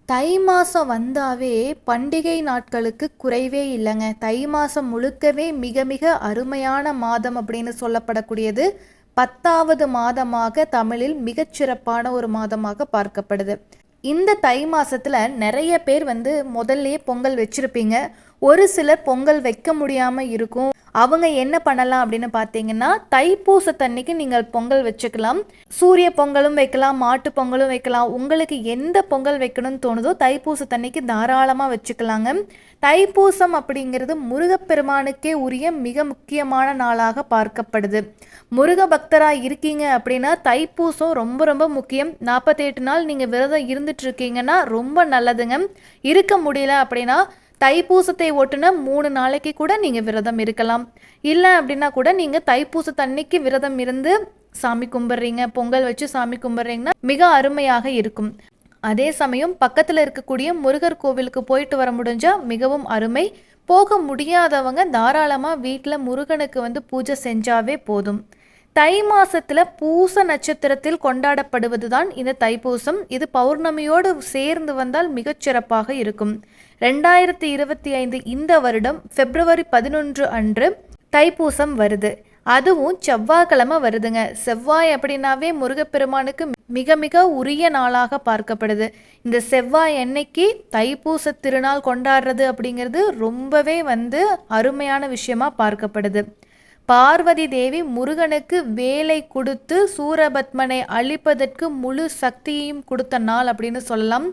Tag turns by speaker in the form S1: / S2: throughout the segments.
S1: தை மாதம் வந்தாவே பண்டிகை நாட்களுக்கு குறைவே இல்லைங்க. தை மாதம் முழுக்கவே மிக மிக அருமையான மாதம் அப்படின்னு சொல்லப்படக்கூடியது 10வது மாதமாக தமிழில் மிகச்சிறப்பான ஒரு மாதமாக பார்க்கப்படுது. இந்த தை மாதத்தில் நிறைய பேர் முதல்லையே பொங்கல் வச்சுருப்பீங்க. ஒரு சிலர் பொங்கல் வைக்க முடியாமல் இருக்கும். அவங்க என்ன பண்ணலாம் அப்படின்னு பார்த்தீங்கன்னா, தைப்பூசத்தன்னைக்கு நீங்கள் பொங்கல் வச்சுக்கலாம். சூரிய பொங்கலும் வைக்கலாம், மாட்டு பொங்கலும் வைக்கலாம். உங்களுக்கு எந்த பொங்கல் வைக்கணும்னு தோணுதோ தைப்பூசத்தன்னைக்கு தாராளமாக வச்சுக்கலாங்க. தைப்பூசம் அப்படிங்கிறது முருகப்பெருமானுக்கே உரிய மிக முக்கியமான நாளாக பார்க்கப்படுது. முருக பக்தராக இருக்கீங்க அப்படின்னா தைப்பூசம் ரொம்ப ரொம்ப முக்கியம். 48 நாள் நீங்கள் விரதம் இருந்துட்டு இருக்கீங்கன்னா ரொம்ப நல்லதுங்க. இருக்க முடியல அப்படின்னா தைப்பூசத்தை ஒட்டுன 3 நாளைக்கு கூட நீங்கள் விரதம் இருக்கலாம். இல்லை அப்படின்னா கூட நீங்கள் தைப்பூசத்தன்னைக்கு விரதம் இருந்து சாமி கும்பிட்றீங்க, பொங்கல் வச்சு சாமி கும்பிட்றீங்கன்னா மிக அருமையாக இருக்கும். அதே சமயம் பக்கத்தில் இருக்கக்கூடிய முருகர் கோவிலுக்கு போயிட்டு வர முடிஞ்சால் மிகவும் அருமை. போக முடியாதவங்க தாராளமாக வீட்டில் முருகனுக்கு பூஜை செஞ்சாவே போதும். தை மாசத்துல பூச நட்சத்திரத்தில் கொண்டாடப்படுவது தான் இந்த தைப்பூசம். இது பௌர்ணமியோடு சேர்ந்து வந்தால் மிகச்சிறப்பாக இருக்கும். 2025 இந்த வருடம் February 11 அன்று தைப்பூசம் வருது. அதுவும் செவ்வாய்க்கிழமை வருதுங்க. செவ்வாய் அப்படின்னாவே முருகப்பெருமானுக்கு மிக மிக உரிய நாளாக பார்க்கப்படுது. இந்த செவ்வாய் அன்னைக்கு தைப்பூச திருநாள் கொண்டாடுறது அப்படிங்கிறது ரொம்பவே அருமையான விஷயமா பார்க்கப்படுது. பார்வதி தேவி முருகனுக்கு வேலை கொடுத்து சூரபத்மனை அழிப்பதற்கு முழு சக்தியையும் கொடுத்த நாள் அப்படின்னு சொல்லலாம்.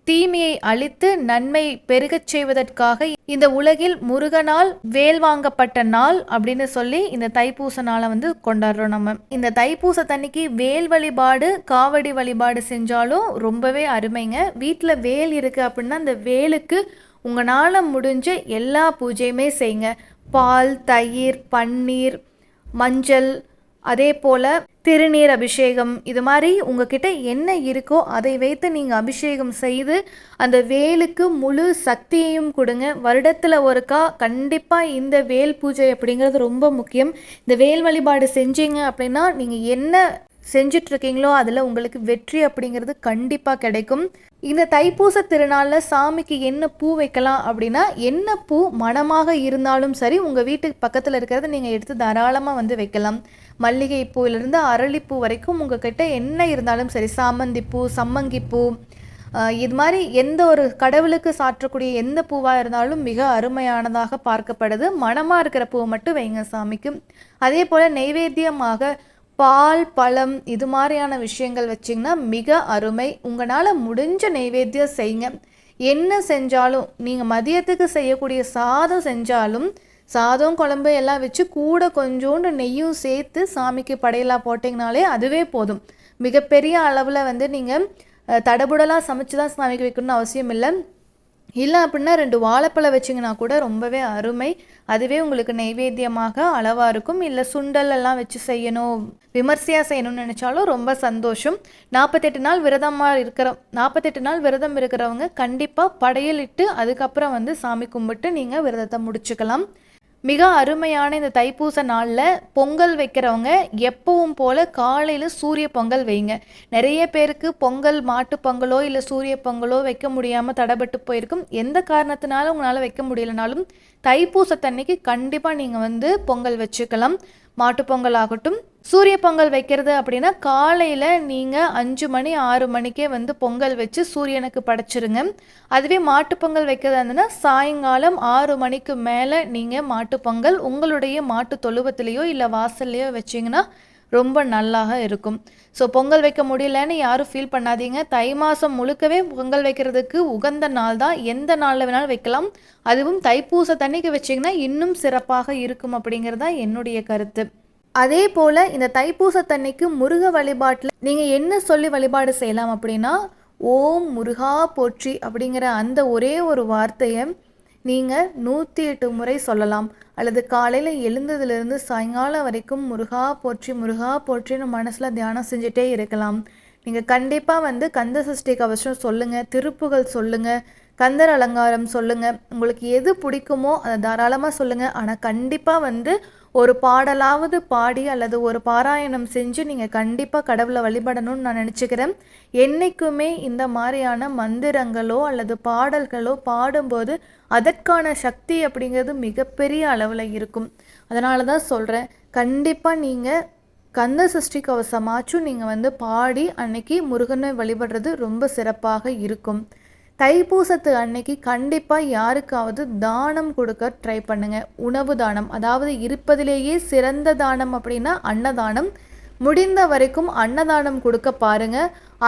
S1: தீமையை அழித்து நன்மை பெருகச் செய்வதற்காக இந்த உலகில் முருகனால் வேல் வாங்கப்பட்ட நாள் அப்படின்னு சொல்லி இந்த தைப்பூச நாளை கொண்டாடுறோம். நம்ம இந்த தைப்பூசத்தன்னைக்கு வேல் வழிபாடு, காவடி வழிபாடு செஞ்சாலும் ரொம்பவே அருமைங்க. வீட்டில் வேல் இருக்கு அப்படின்னா அந்த வேலுக்கு உங்களால் முடிஞ்ச எல்லா பூஜையுமே செய்யுங்க. பால், தயிர், பன்னீர், மஞ்சள், அதே போல் திருநீர் அபிஷேகம், இது மாதிரி உங்ககிட்ட என்ன இருக்கோ அதை வைத்து நீங்கள் அபிஷேகம் செய்து அந்த வேலுக்கு முழு சக்தியையும் கொடுங்க. வருடத்தில் ஒருக்கா கண்டிப்பாக இந்த வேல் பூஜை அப்படிங்கிறது ரொம்ப முக்கியம். இந்த வேல் வழிபாடு செஞ்சீங்க அப்படின்னா நீங்கள் என்ன செஞ்சிட்ருக்கீங்களோ அதில் உங்களுக்கு வெற்றி அப்படிங்கிறது கண்டிப்பாக கிடைக்கும். இந்த தைப்பூச திருநாளில் சாமிக்கு என்ன பூ வைக்கலாம் அப்படின்னா, என்ன பூ மணமாக இருந்தாலும் சரி உங்கள் வீட்டுக்கு பக்கத்தில் இருக்கிறத நீங்கள் எடுத்து தாராளமாக வைக்கலாம். மல்லிகை பூவிலிருந்து அரளிப்பூ வரைக்கும் உங்ககிட்ட என்ன இருந்தாலும் சரி, சாமந்திப்பூ, சம்மங்கிப்பூ, இது மாதிரி எந்த ஒரு கடவுளுக்கு சாற்றக்கூடிய எந்த பூவாக இருந்தாலும் மிக அருமையானதாக பார்க்கப்படுது. மணமாக இருக்கிற பூ மட்டும் வைங்க சாமிக்கு. அதே போல் நெய்வேத்தியமாக பால், பழம், இது மாதிரியான விஷயங்கள் வச்சிங்கன்னா மிக அருமை. உங்களால் முடிஞ்ச நெய்வேத்தியம் செய்யுங்க. என்ன செஞ்சாலும் நீங்கள் மதியத்துக்கு செய்யக்கூடிய சாதம் செஞ்சாலும் சாதம், குழம்பு எல்லாம் வச்சு கூட கொஞ்சோண்டு நெய்யும் சேர்த்து சாமிக்கு படையலாக போட்டிங்கனாலே அதுவே போதும். மிகப்பெரிய அளவில் நீங்கள் தடபுடலாக சமைச்சு தான் சாமிக்கு வைக்கணும்னு அவசியம் இல்லை. இல்லை அப்படின்னா 2 வாழைப்பழம் வச்சிங்கன்னா கூட ரொம்பவே அருமை. அதுவே உங்களுக்கு நெய்வேத்தியமாக அளவாக இருக்கும். இல்லை சுண்டல் எல்லாம் வச்சு செய்யணும், விமர்சையாக செய்யணும்னு நினச்சாலும் ரொம்ப சந்தோஷம். 48 நாள் விரதம் இருக்கிறவங்க கண்டிப்பாக படையலிட்டு அதுக்கப்புறம் சாமி கும்பிட்டு நீங்கள் விரதத்தை முடிச்சுக்கலாம். மிக அருமையான இந்த தைப்பூச நாளில் பொங்கல் வைக்கிறவங்க எப்பவும் போல் காலையில் சூரிய பொங்கல் வைங்க. நிறைய பேருக்கு பொங்கல் மாட்டு பொங்கலோ இல்லை சூரிய பொங்கலோ வைக்க முடியாமல் தடைபட்டு போயிருக்கும். எந்த காரணத்தினாலும் உங்களால் வைக்க முடியலனாலும் தைப்பூசத்தன்னைக்கு கண்டிப்பாக நீங்கள் பொங்கல் வச்சுக்கலாம். மாட்டுப்பொங்கல் ஆகட்டும், சூரிய பொங்கல் வைக்கிறது அப்படின்னா காலையில் நீங்கள் 5 மணி 6 மணிக்கே பொங்கல் வச்சு சூரியனுக்கு படைச்சிருங்க. அதுவே மாட்டுப்பொங்கல் வைக்கிறதா இருந்ததுன்னா சாயங்காலம் 6 மணிக்கு மேலே நீங்கள் மாட்டுப்பொங்கல் உங்களுடைய மாட்டு தொழுவத்திலேயோ இல்லை வாசல்லையோ வச்சிங்கன்னா ரொம்ப நல்லாக இருக்கும். ஸோ பொங்கல் வைக்க முடியலன்னு யாரும் ஃபீல் பண்ணாதீங்க. தை மாதம் முழுக்கவே பொங்கல் வைக்கிறதுக்கு உகந்த நாள் தான். எந்த நாளில் வேணாலும் வைக்கலாம். அதுவும் தைப்பூச தண்ணிக்கு வச்சிங்கன்னா இன்னும் சிறப்பாக இருக்கும் அப்படிங்கிறது தான் என்னுடைய கருத்து. அதே போல் இந்த தைப்பூசத்தன்னைக்கு முருக வழிபாட்டில் நீங்கள் என்ன சொல்லி வழிபாடு செய்யலாம் அப்படின்னா, ஓம் முருகா போற்றி அப்படிங்கிற அந்த ஒரே ஒரு வார்த்தையை நீங்கள் 108 முறை சொல்லலாம். அல்லது காலையில் எழுந்ததுலேருந்து சாயங்காலம் வரைக்கும் முருகா போற்றி முருகா போற்றின்னு மனசில் தியானம் செஞ்சுட்டே இருக்கலாம். நீங்கள் கண்டிப்பாக கந்த சஷ்டி கவசம் சொல்லுங்கள், திருப்புகள் சொல்லுங்கள், கந்தர் அலங்காரம் சொல்லுங்கள். உங்களுக்கு எது பிடிக்குமோ அதை தாராளமாக சொல்லுங்கள். ஆனால் கண்டிப்பாக ஒரு பாடலாவது பாடி அல்லது ஒரு பாராயணம் செஞ்சு நீங்கள் கண்டிப்பாக கடவுளை வழிபடணும்னு நான் நினச்சிக்கிறேன். என்றைக்குமே இந்த மாதிரியான மந்திரங்களோ அல்லது பாடல்களோ பாடும்போது அதற்கான சக்தி அப்படிங்கிறது மிகப்பெரிய அளவில் இருக்கும். அதனால தான் சொல்கிறேன், கண்டிப்பாக நீங்கள் கந்த சஷ்டி கவசமாச்சும் நீங்கள் பாடி அன்னைக்கு முருகனை வழிபடுறது ரொம்ப சிறப்பாக இருக்கும். தைப்பூசத்து அன்னைக்கு கண்டிப்பாக யாருக்காவது தானம் கொடுக்க ட்ரை பண்ணுங்கள். உணவு தானம், அதாவது இருப்பதிலேயே சிறந்த தானம் அப்படின்னா அன்னதானம். முடிந்த வரைக்கும் அன்னதானம் கொடுக்க பாருங்க.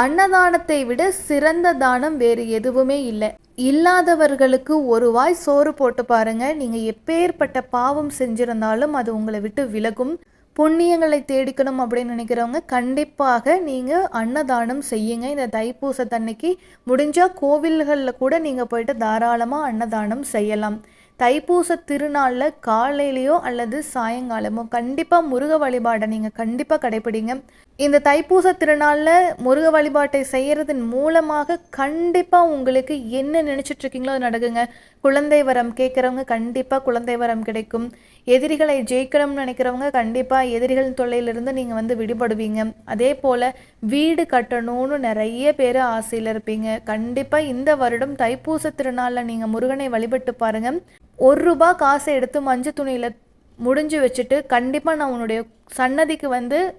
S1: அன்னதானத்தை விட சிறந்த தானம் வேறு எதுவுமே இல்லை. இல்லாதவர்களுக்கு ஒரு வாய் சோறு போட்டு பாருங்க. நீங்கள் எப்பேற்பட்ட பாவம் செஞ்சிருந்தாலும் அது உங்களை விட்டு விலகும். புண்ணியங்களை தேடிக்கணும் அப்படின்னு நினைக்கிறவங்க கண்டிப்பாக நீங்கள் அன்னதானம் செய்யுங்க. இந்த தைப்பூசத்தன்னைக்கு முடிஞ்சால் கோவில்களில் கூட நீங்கள் போயிட்டு தாராளமாக அன்னதானம் செய்யலாம். தைப்பூச திருநாளில் காலையிலையோ அல்லது சாயங்காலமோ கண்டிப்பாக முருக வழிபாடை நீங்கள் கண்டிப்பாக கடைப்பிடிங்க. இந்த தைப்பூச திருநாளில் முருக வழிபாட்டை செய்கிறதன் மூலமாக கண்டிப்பாக உங்களுக்கு என்ன நினச்சிட்ருக்கீங்களோ அது நடக்குங்க. குழந்தை வரம் கேட்குறவங்க கண்டிப்பாக குழந்தை வரம் கிடைக்கும். எதிரிகளை ஜெயிக்கணும்னு நினைக்கிறவங்க கண்டிப்பாக எதிரிகள் தொல்லையிலிருந்து நீங்கள் விடுபடுவீங்க. அதே போல் வீடு கட்டணும்னு நிறைய பேர் ஆசையில் இருப்பீங்க. கண்டிப்பாக இந்த வருடம் தைப்பூச திருநாளில் நீங்கள் முருகனை வழிபட்டு பாருங்கள். ₹1 காசை எடுத்து மஞ்சள் துணியில் முடிஞ்சு வச்சுட்டு கண்டிப்பாக நான் உன்னுடைய சன்னதிக்கு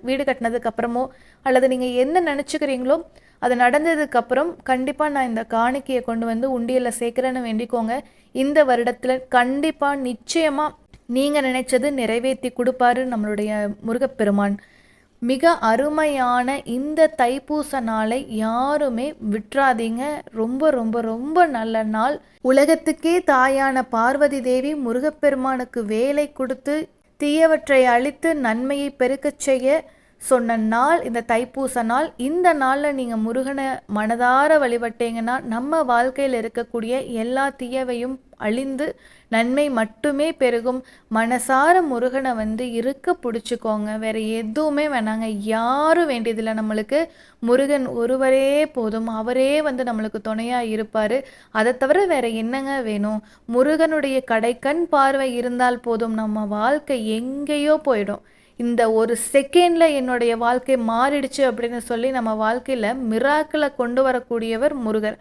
S1: வீடு கட்டினதுக்கு அப்புறமோ அல்லது நீங்கள் என்ன நினச்சிக்கிறீங்களோ அது நடந்ததுக்கப்புறம் கண்டிப்பாக நான் இந்த காணிக்கையை கொண்டு உண்டியலில் சேர்க்குறேன்னு வேண்டிக்கோங்க. இந்த வருடத்தில் கண்டிப்பாக நிச்சயமாக நீங்கள் நினைச்சது நிறைவேற்றி கொடுப்பாரு நம்மளுடைய முருகப்பெருமான். மிக அருமையான இந்த தைப்பூச நாளை யாருமே விட்டுறாதீங்க. ரொம்ப ரொம்ப ரொம்ப நல்ல நாள். உலகத்துக்கே தாயான பார்வதி தேவி முருகப்பெருமானுக்கு வேலை கொடுத்து தீயவற்றை அழித்து நன்மையை பெருக்கச் செய்ய சொன்ன நாள் இந்த தைப்பூச நாள். இந்த நாளில் நீங்கள் முருகனை மனதார வழிபட்டீங்கன்னா நம்ம வாழ்க்கையில் இருக்கக்கூடிய எல்லா தீயவையும் அழிந்து நன்மை மட்டுமே பெருகும். மனசார முருகனை இருக்க பிடிச்சிக்கோங்க. வேறு எதுவுமே வேணாங்க, யாரும் வேண்டியதில்லை. நம்மளுக்கு முருகன் ஒருவரே போதும். அவரே நம்மளுக்கு துணையாக இருப்பார். அதை தவிர வேறு என்னங்க வேணும்? முருகனுடைய கடைக்கண் பார்வை இருந்தால் போதும், நம்ம வாழ்க்கை எங்கேயோ போயிடும். இந்த ஒரு செகண்டில் என்னுடைய வாழ்க்கை மாறிடுச்சு அப்படின்னு சொல்லி நம்ம வாழ்க்கையில் மிராக்கிளை கொண்டு வரக்கூடியவர் முருகர்.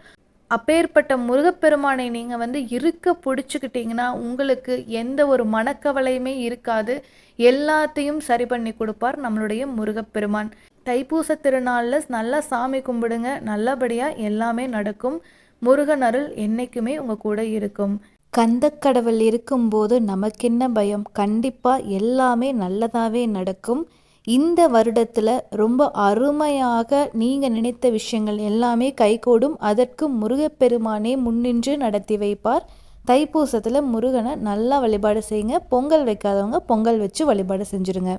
S1: அப்பேற்பட்ட முருகப்பெருமானை நீங்கள் இருக்க பிடிச்சிக்கிட்டிங்கன்னா உங்களுக்கு எந்த ஒரு மனக்கவலையுமே இருக்காது. எல்லாத்தையும் சரி பண்ணி கொடுப்பார் நம்மளுடைய முருகப்பெருமான். தைப்பூச திருநாளில் நல்லா சாமி கும்பிடுங்க, நல்லபடியாக எல்லாமே நடக்கும். முருகன் அருள் என்றைக்குமே உங்கள் கூட இருக்கும். கந்தக்கடவுள் இருக்கும்போது நமக்கென்ன பயம்? கண்டிப்பாக எல்லாமே நல்லதாகவே நடக்கும். இந்த வருடத்தில் ரொம்ப அருமையாக நீங்கள் நினைத்த விஷயங்கள் எல்லாமே கைகூடும். அதற்கு முருகப்பெருமானே முன்னின்று நடத்தி வைப்பார். தைப்பூசத்தில் முருகனை நல்லா வழிபாடு செய்யுங்க. பொங்கல் வைக்காதவங்க பொங்கல் வச்சு வழிபாடு செஞ்சுருங்க.